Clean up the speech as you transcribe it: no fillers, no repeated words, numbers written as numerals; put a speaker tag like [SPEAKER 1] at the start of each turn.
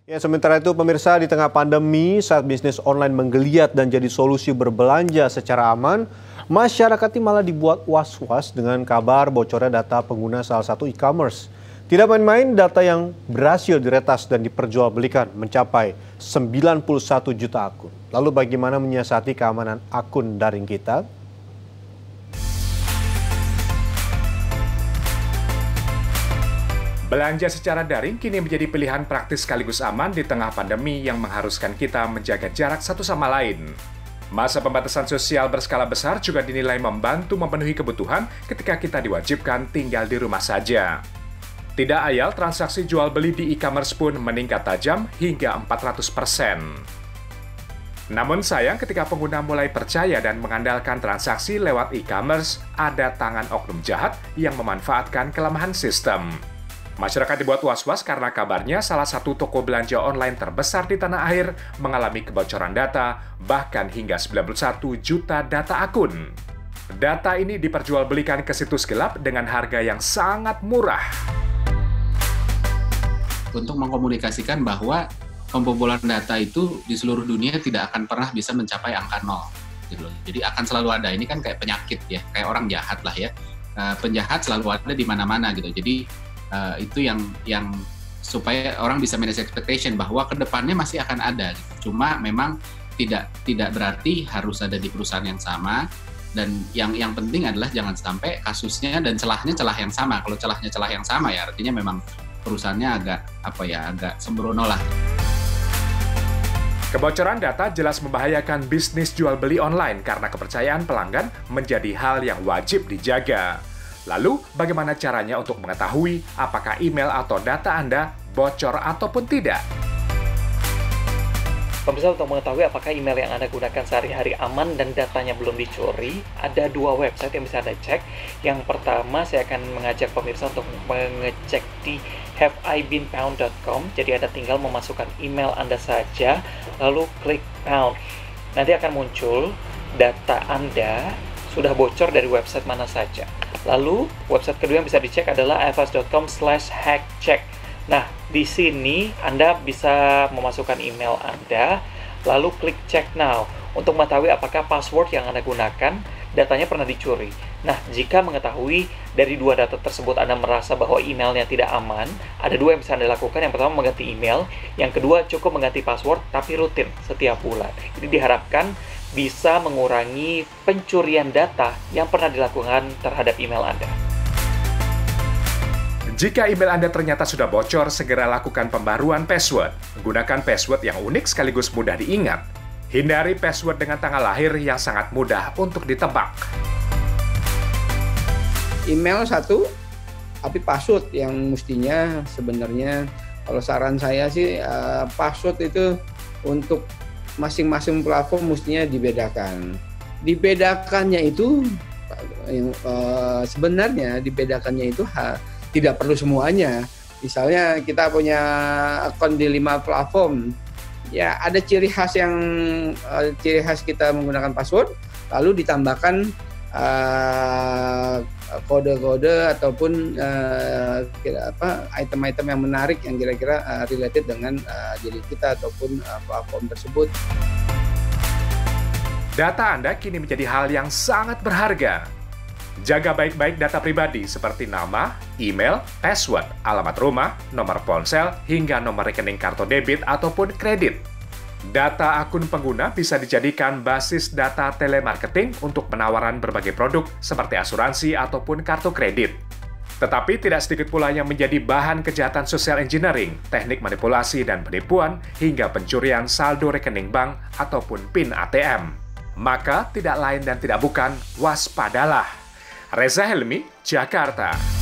[SPEAKER 1] Ya, sementara itu pemirsa, di tengah pandemi saat bisnis online menggeliat dan jadi solusi berbelanja secara aman, masyarakat ini malah dibuat was-was dengan kabar bocornya data pengguna salah satu e-commerce. Tidak main-main, data yang berhasil diretas dan diperjualbelikan mencapai 91 juta akun. Lalu bagaimana menyiasati keamanan akun daring kita?
[SPEAKER 2] Belanja secara daring kini menjadi pilihan praktis sekaligus aman di tengah pandemi yang mengharuskan kita menjaga jarak satu sama lain. Masa pembatasan sosial berskala besar juga dinilai membantu memenuhi kebutuhan ketika kita diwajibkan tinggal di rumah saja. Tidak ayal, transaksi jual beli di e-commerce pun meningkat tajam hingga 400%. Namun sayang, ketika pengguna mulai percaya dan mengandalkan transaksi lewat e-commerce, ada tangan oknum jahat yang memanfaatkan kelemahan sistem. Masyarakat dibuat was-was karena kabarnya salah satu toko belanja online terbesar di tanah air mengalami kebocoran data, bahkan hingga 91 juta data akun. Data ini diperjualbelikan ke situs gelap dengan harga yang sangat murah.
[SPEAKER 3] Untuk mengkomunikasikan bahwa pembobolan data itu di seluruh dunia tidak akan pernah bisa mencapai angka 0. Gitu. Jadi akan selalu ada, ini kan kayak penyakit ya, kayak orang jahat lah ya. Penjahat selalu ada di mana-mana gitu. Jadi itu yang supaya orang bisa manage expectation bahwa kedepannya masih akan ada. Gitu. Cuma memang tidak berarti harus ada di perusahaan yang sama, dan yang penting adalah jangan sampai kasusnya dan celahnya celah yang sama. Kalau celahnya celah yang sama ya artinya memang perusahaannya agak sembrono lah.
[SPEAKER 2] Kebocoran data jelas membahayakan bisnis jual beli online karena kepercayaan pelanggan menjadi hal yang wajib dijaga. Lalu, bagaimana caranya untuk mengetahui apakah email atau data Anda bocor ataupun tidak?
[SPEAKER 4] Pemirsa, untuk mengetahui apakah email yang Anda gunakan sehari-hari aman dan datanya belum dicuri, ada dua website yang bisa Anda cek. Yang pertama, saya akan mengajak pemirsa untuk mengecek di haveibeenpound.com. Jadi Anda tinggal memasukkan email Anda saja, lalu klik pound. Nanti akan muncul data Anda sudah bocor dari website mana saja. Lalu, website kedua yang bisa dicek adalah afs.com/hackcheck. Nah, di sini Anda bisa memasukkan email Anda, lalu klik check now untuk mengetahui apakah password yang Anda gunakan datanya pernah dicuri. Nah, jika mengetahui dari dua data tersebut Anda merasa bahwa emailnya tidak aman, ada dua yang bisa Anda lakukan. Yang pertama, mengganti email. Yang kedua, cukup mengganti password tapi rutin setiap bulan. Jadi diharapkan bisa mengurangi pencurian data yang pernah dilakukan terhadap email Anda.
[SPEAKER 2] Jika email Anda ternyata sudah bocor, segera lakukan pembaruan password. Gunakan password yang unik sekaligus mudah diingat. Hindari password dengan tanggal lahir yang sangat mudah untuk ditebak.
[SPEAKER 5] Email satu, tapi password yang mestinya sebenarnya kalau saran saya sih password itu untuk masing-masing platform mestinya dibedakan. Dibedakannya itu sebenarnya dibedakannya itu tidak perlu semuanya. Misalnya kita punya akun di 5 platform, ya ada ciri khas kita menggunakan password, lalu ditambahkan kode-kode ataupun item-item yang menarik yang kira-kira related dengan diri kita ataupun platform tersebut.
[SPEAKER 2] Data Anda kini menjadi hal yang sangat berharga. Jaga baik-baik data pribadi seperti nama, email, password, alamat rumah, nomor ponsel, hingga nomor rekening kartu debit ataupun kredit. Data akun pengguna bisa dijadikan basis data telemarketing untuk penawaran berbagai produk seperti asuransi ataupun kartu kredit. Tetapi tidak sedikit pula yang menjadi bahan kejahatan social engineering, teknik manipulasi dan penipuan, hingga pencurian saldo rekening bank ataupun PIN ATM. Maka tidak lain dan tidak bukan, waspadalah. Reza Helmi, Jakarta.